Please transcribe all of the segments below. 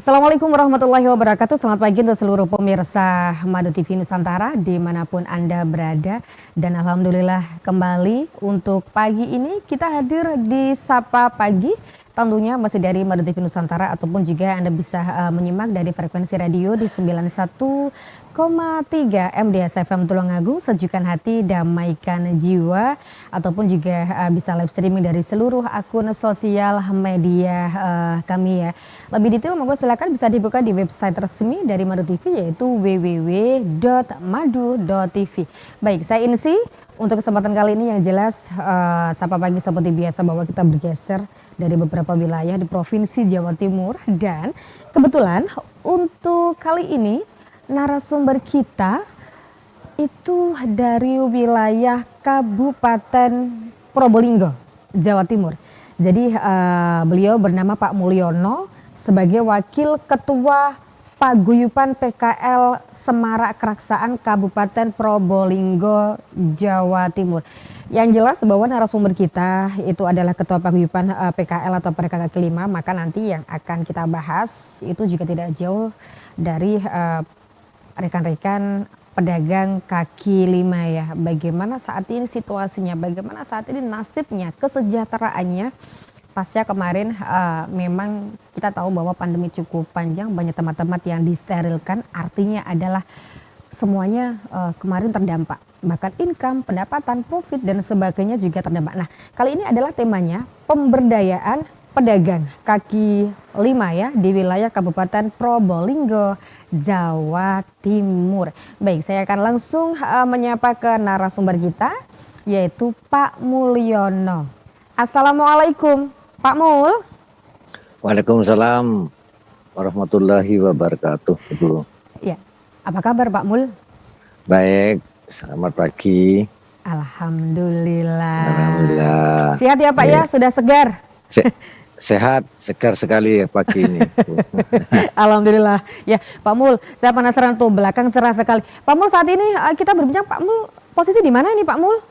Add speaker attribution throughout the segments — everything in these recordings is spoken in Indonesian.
Speaker 1: Assalamualaikum warahmatullahi wabarakatuh. Selamat pagi untuk seluruh pemirsa Madu TV Nusantara dimanapun Anda berada. Dan alhamdulillah kembali untuk pagi ini kita hadir di Sapa Pagi. Tentunya masih dari Madu TV Nusantara ataupun juga Anda bisa menyimak dari frekuensi radio di 91,3 MDS FM Tulungagung, sejukan hati, damaikan jiwa, ataupun juga bisa live streaming dari seluruh akun sosial media kami ya. Lebih detail monggo silakan bisa dibuka di website resmi dari Madu TV yaitu www.madu.tv. Baik, saya Insi. Untuk kesempatan kali ini yang jelas Sapa Pagi seperti biasa bahwa kita bergeser dari beberapa wilayah di Provinsi Jawa Timur. Dan kebetulan untuk kali ini narasumber kita itu dari wilayah Kabupaten Probolinggo, Jawa Timur. Jadi beliau bernama Pak Mulyono sebagai Wakil Ketua Paguyuban PKL Semarak Keraksaan Kabupaten Probolinggo, Jawa Timur. Yang jelas bahwa narasumber kita itu adalah Ketua Paguyuban PKL atau PKK kelima, maka nanti yang akan kita bahas itu juga tidak jauh dari rekan-rekan pedagang kaki lima ya. Bagaimana saat ini situasinya, bagaimana saat ini nasibnya, kesejahteraannya. Pasca kemarin memang kita tahu bahwa pandemi cukup panjang, banyak tempat-tempat yang disterilkan, artinya adalah semuanya kemarin terdampak. Bahkan income, pendapatan, profit dan sebagainya juga terdampak. Nah, kali ini adalah temanya pemberdayaan pedagang kaki lima ya di wilayah Kabupaten Probolinggo, Jawa Timur. Baik, saya akan langsung menyapa ke narasumber kita yaitu Pak Mulyono. Assalamualaikum Pak Mul.
Speaker 2: Waalaikumsalam warahmatullahi wabarakatuh, Ibu.
Speaker 1: Ya, apa kabar Pak Mul?
Speaker 2: Baik, selamat pagi.
Speaker 1: Alhamdulillah.
Speaker 2: Alhamdulillah.
Speaker 1: Sehat ya Pak ya, sudah segar?
Speaker 2: Sehat, segar sekali ya pagi ini.
Speaker 1: Alhamdulillah. Ya Pak Mul, saya penasaran tuh belakang cerah sekali. Pak Mul, saat ini kita berbincang, Pak Mul posisi di mana ini Pak Mul?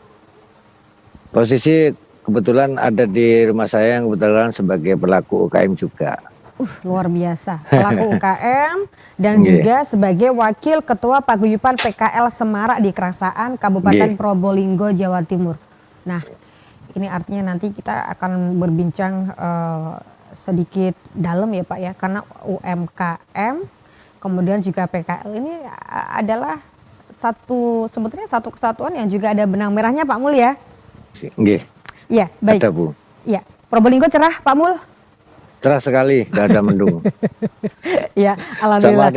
Speaker 2: Posisi kebetulan ada di rumah saya yang kebetulan sebagai pelaku UKM juga.
Speaker 1: Luar biasa, pelaku UKM dan juga sebagai Wakil Ketua Paguyuban PKL Semarak di Keraksaan Kabupaten Probolinggo, Jawa Timur. Nah, ini artinya nanti kita akan berbincang sedikit dalam ya Pak ya, karena UMKM kemudian juga PKL ini adalah sebetulnya satu kesatuan yang juga ada benang merahnya Pak Mul ya. Iya, baik.
Speaker 2: Ada Bu.
Speaker 1: Iya, Probolinggo cerah Pak Mul?
Speaker 2: Cerah sekali, tidak ada mendung.
Speaker 1: Ya, alhamdulillah.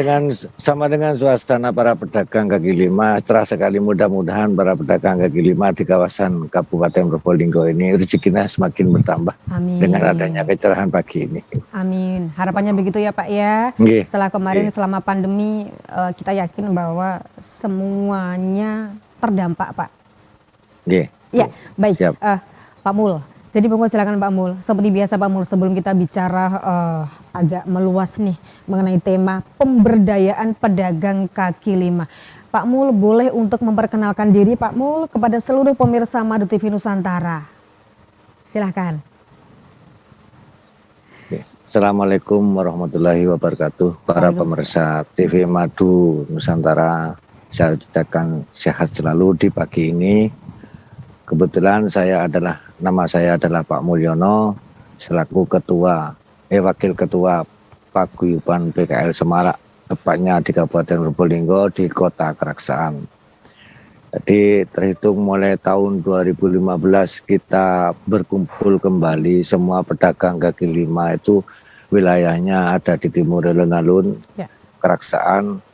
Speaker 2: Sama dengan suasana para pedagang kaki lima, cerah sekali. Mudah-mudahan para pedagang kaki lima di kawasan Kabupaten Probolinggo ini rezekinya semakin bertambah. Amin. Dengan adanya kecerahan pagi ini.
Speaker 1: Amin. Harapannya begitu ya Pak ya. Setelah kemarin selama pandemi kita yakin bahwa semuanya terdampak Pak. Ya, baik. Pak Mul. Jadi monggo silakan Pak Mul. Seperti biasa Pak Mul, sebelum kita bicara agak meluas nih mengenai tema pemberdayaan pedagang kaki lima. Pak Mul boleh untuk memperkenalkan diri Pak Mul kepada seluruh pemirsa Madu TV Nusantara. Silahkan.
Speaker 2: Assalamualaikum warahmatullahi wabarakatuh. Para pemirsa TV Madu Nusantara, saya ucapkan sehat selalu di pagi ini. Kebetulan nama saya adalah Pak Mulyono selaku Wakil Ketua Paguyuban PKL Semarak, tepatnya di Kabupaten Probolinggo di Kota Keraksaan. Jadi terhitung mulai tahun 2015 kita berkumpul kembali, semua pedagang kaki lima itu wilayahnya ada di timur alun-alun Keraksaan.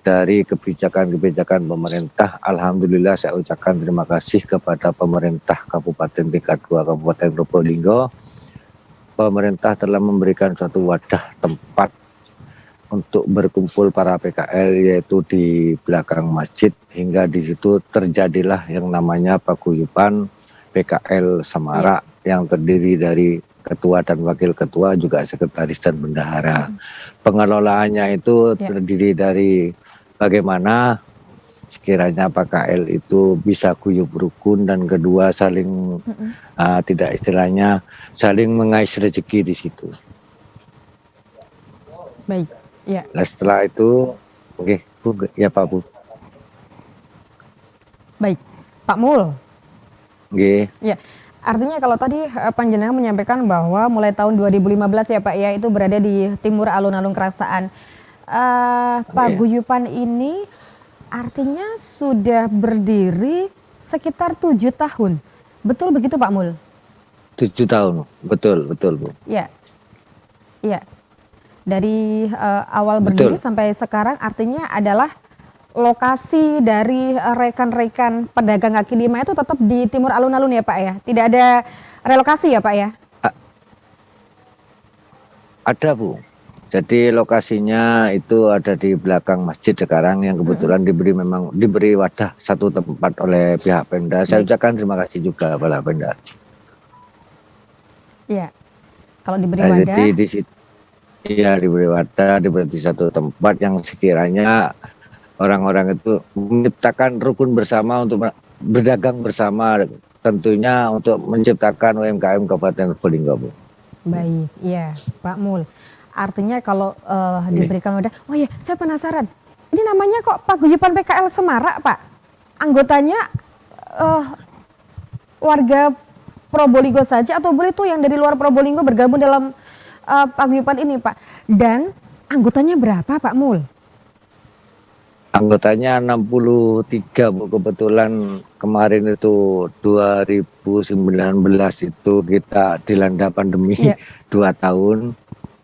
Speaker 2: Dari kebijakan-kebijakan pemerintah, alhamdulillah saya ucapkan terima kasih kepada pemerintah Kabupaten tingkat 2 Kabupaten Probolinggo. Pemerintah telah memberikan suatu wadah tempat untuk berkumpul para PKL, yaitu di belakang masjid, hingga di situ terjadilah yang namanya Paguyuban PKL Semarak yang terdiri dari ketua dan wakil ketua, juga sekretaris dan bendahara. Pengelolaannya itu terdiri dari bagaimana sekiranya PKL itu bisa guyup rukun, dan kedua saling saling mengais rezeki di situ.
Speaker 1: Baik, ya,
Speaker 2: Nah, setelah itu, oke, Bu, ya Pak Bu,
Speaker 1: baik. Pak Mul,
Speaker 2: oke,
Speaker 1: ya. Artinya kalau tadi Panjenengan menyampaikan bahwa mulai tahun 2015 ya Pak ya, itu berada di timur alun-alun Keraksaan.
Speaker 2: oke,
Speaker 1: Paguyuban ini artinya sudah berdiri sekitar 7 tahun. Betul begitu Pak Mul?
Speaker 2: 7 tahun, betul, betul Bu,
Speaker 1: Ya, ya. Dari awal berdiri
Speaker 2: betul.
Speaker 1: sampai sekarang artinya adalah lokasi dari rekan-rekan pedagang kaki lima itu tetap di timur alun-alun ya Pak ya? Tidak ada relokasi ya Pak ya?
Speaker 2: A- Ada Bu, jadi lokasinya itu ada di belakang masjid sekarang yang
Speaker 1: Mm-mm.
Speaker 2: kebetulan memang diberi wadah satu tempat oleh pihak Pemda. Saya
Speaker 1: Baik,
Speaker 2: ucapkan terima kasih juga pada Pemda.
Speaker 1: ya. Kalau diberi
Speaker 2: Nah, jadi
Speaker 1: wadah,
Speaker 2: di situ ya diberi wadah, diberi di satu tempat yang sekiranya orang-orang itu menciptakan rukun bersama untuk berdagang bersama, tentunya untuk menciptakan UMKM Kabupaten Probolinggo, Bu.
Speaker 1: baik, ya Pak Mul. Artinya kalau
Speaker 2: Oke.
Speaker 1: diberikan wadah, oh ya saya penasaran. Ini namanya kok Paguyuban PKL Semarak Pak? Anggotanya eh, warga Probolinggo saja atau boleh tuh yang dari luar Probolinggo bergabung dalam paguyuban ini Pak? Dan anggotanya berapa Pak Mul?
Speaker 2: Anggotanya 63 Bu, kebetulan kemarin itu 2019 itu kita dilanda pandemi
Speaker 1: Iya.
Speaker 2: 2 tahun.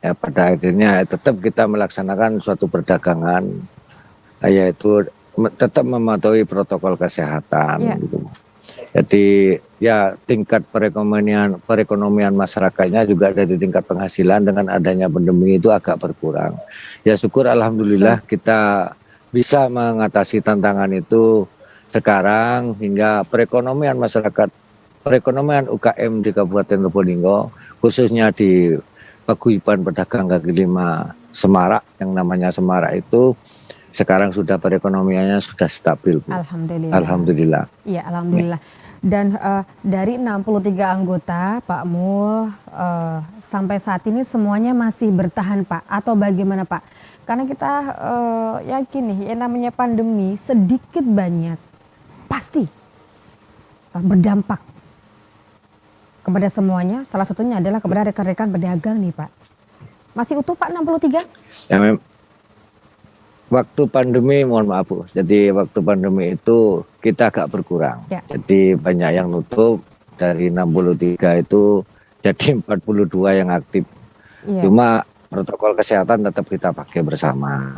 Speaker 2: Ya pada akhirnya tetap kita melaksanakan suatu perdagangan, yaitu tetap mematuhi protokol kesehatan
Speaker 1: Iya.
Speaker 2: gitu. Jadi ya tingkat perekonomian masyarakatnya juga dari tingkat penghasilan dengan adanya pandemi itu agak berkurang. Ya syukur alhamdulillah
Speaker 1: Baik.
Speaker 2: kita bisa mengatasi tantangan itu sekarang hingga perekonomian masyarakat, perekonomian UKM di Kabupaten Probolinggo khususnya di Paguyuban Pedagang Kaki Lima Semarak yang namanya Semarak itu sekarang sudah perekonomiannya sudah stabil, Bu.
Speaker 1: Alhamdulillah.
Speaker 2: Alhamdulillah.
Speaker 1: Iya, alhamdulillah. Dan dari 63 anggota Pak Mul sampai saat ini semuanya masih bertahan Pak atau bagaimana Pak? Karena kita yakin nih yang namanya pandemi sedikit banyak pasti berdampak kepada semuanya. Salah satunya adalah kepada rekan-rekan pedagang nih Pak. Masih utuh Pak 63?
Speaker 2: Ya, waktu pandemi, mohon maaf Bu, jadi waktu pandemi itu kita agak berkurang.
Speaker 1: Ya.
Speaker 2: Jadi banyak yang nutup, dari 63 itu jadi 42 yang aktif.
Speaker 1: Iya.
Speaker 2: Cuma protokol kesehatan tetap kita pakai bersama.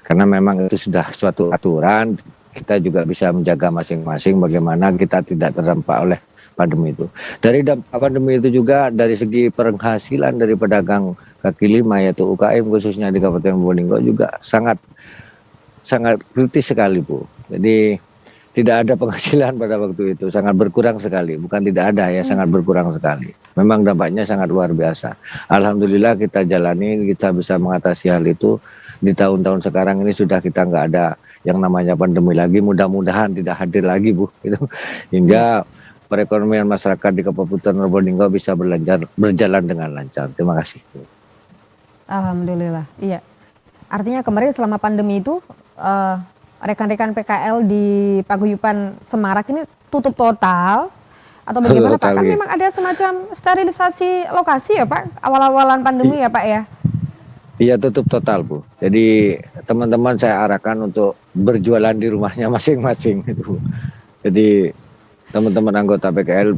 Speaker 2: Karena memang itu sudah suatu aturan, kita juga bisa menjaga masing-masing bagaimana kita tidak terdampak oleh pandemi itu. Dari dampak pandemi itu juga dari segi penghasilan dari pedagang kaki lima yaitu UKM khususnya di Kabupaten Probolinggo juga sangat kritis sekali Bu. Jadi tidak ada penghasilan pada waktu itu, sangat berkurang sekali. Bukan tidak ada ya, sangat berkurang sekali. Memang dampaknya sangat luar biasa. Alhamdulillah kita jalani, kita bisa mengatasi hal itu. Di tahun-tahun sekarang ini sudah kita nggak ada yang namanya pandemi lagi. Mudah-mudahan tidak hadir lagi Bu. Hingga perekonomian masyarakat di Kabupaten Probolinggo bisa berjalan dengan lancar. Terima kasih.
Speaker 1: Alhamdulillah, iya. Artinya kemarin selama pandemi itu rekan-rekan PKL di Paguyuban Semarak ini tutup total atau bagaimana Pak?
Speaker 2: Total,
Speaker 1: Kan
Speaker 2: ya.
Speaker 1: memang ada semacam sterilisasi lokasi ya Pak, awal-awalan pandemi ya Pak ya?
Speaker 2: Iya tutup total Bu. Jadi teman-teman saya arahkan untuk berjualan di rumahnya masing-masing itu. Jadi teman-teman anggota PKL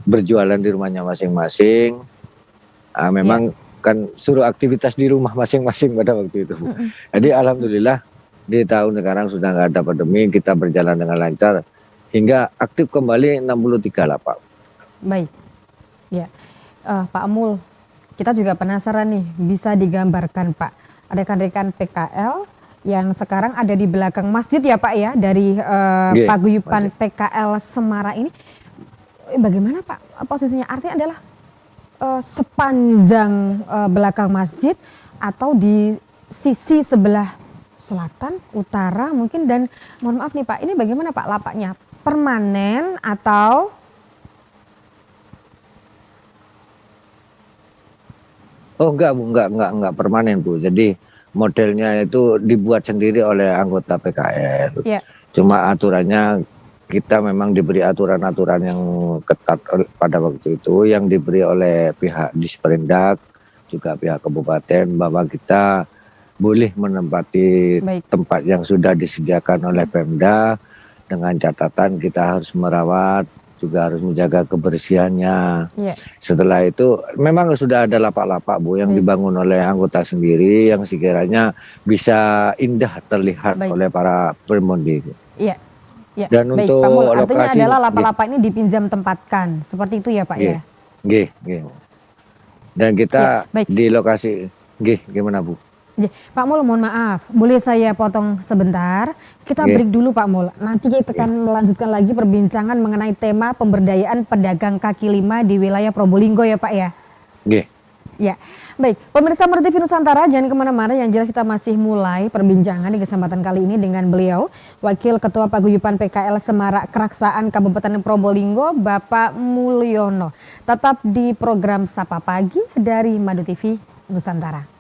Speaker 2: berjualan di rumahnya masing-masing. Memang kan suruh aktivitas di rumah masing-masing pada waktu itu. Jadi alhamdulillah di tahun sekarang sudah nggak ada pandemi, kita berjalan dengan lancar hingga aktif kembali 63 lah Pak.
Speaker 1: Baik, ya Pak Amul, kita juga penasaran nih, bisa digambarkan Pak rekan-rekan PKL yang sekarang ada di belakang masjid ya Pak ya, dari Paguyuban PKL Semarak ini, bagaimana Pak posisinya? Artinya adalah sepanjang belakang masjid atau di sisi sebelah selatan, utara mungkin, dan mohon maaf nih Pak, ini bagaimana Pak lapaknya? Permanen atau
Speaker 2: Oh enggak Bu, enggak permanen Bu. Jadi modelnya itu dibuat sendiri oleh anggota PKL.
Speaker 1: Ya,
Speaker 2: Cuma aturannya kita memang diberi aturan-aturan yang ketat pada waktu itu yang diberi oleh pihak Disperindak juga pihak kabupaten bahwa kita boleh menempati
Speaker 1: baik.
Speaker 2: tempat yang sudah disediakan oleh Pemda dengan catatan kita harus merawat juga harus menjaga kebersihannya.
Speaker 1: Ya,
Speaker 2: Setelah itu memang sudah ada lapak-lapak Bu yang
Speaker 1: baik.
Speaker 2: dibangun oleh anggota sendiri yang sekiranya bisa indah terlihat
Speaker 1: Baik.
Speaker 2: oleh para pengemudi.
Speaker 1: Iya. Ya,
Speaker 2: Dan
Speaker 1: baik Pak Mul.
Speaker 2: untuk
Speaker 1: Artinya
Speaker 2: lokasi,
Speaker 1: adalah lapak-lapak ini dipinjam tempatkan. Seperti itu ya Pak ya?
Speaker 2: nggih. Dan
Speaker 1: Ya,
Speaker 2: kita
Speaker 1: baik.
Speaker 2: di lokasi, gimana Bu?
Speaker 1: Pak Mul, mohon maaf, boleh saya potong sebentar? Kita
Speaker 2: Nggih.
Speaker 1: break dulu Pak Mul. Nanti kita akan melanjutkan lagi perbincangan mengenai tema pemberdayaan pedagang kaki lima di wilayah Probolinggo ya Pak ya?
Speaker 2: Nggih.
Speaker 1: Ya, baik. Pemirsa Madu TV Nusantara, jangan kemana-mana. Yang jelas kita masih mulai perbincangan di kesempatan kali ini dengan beliau, Wakil Ketua Paguyuban PKL Semarak Keraksaan Kabupaten Probolinggo, Bapak Mulyono. Tetap di program Sapa Pagi dari Madu TV Nusantara.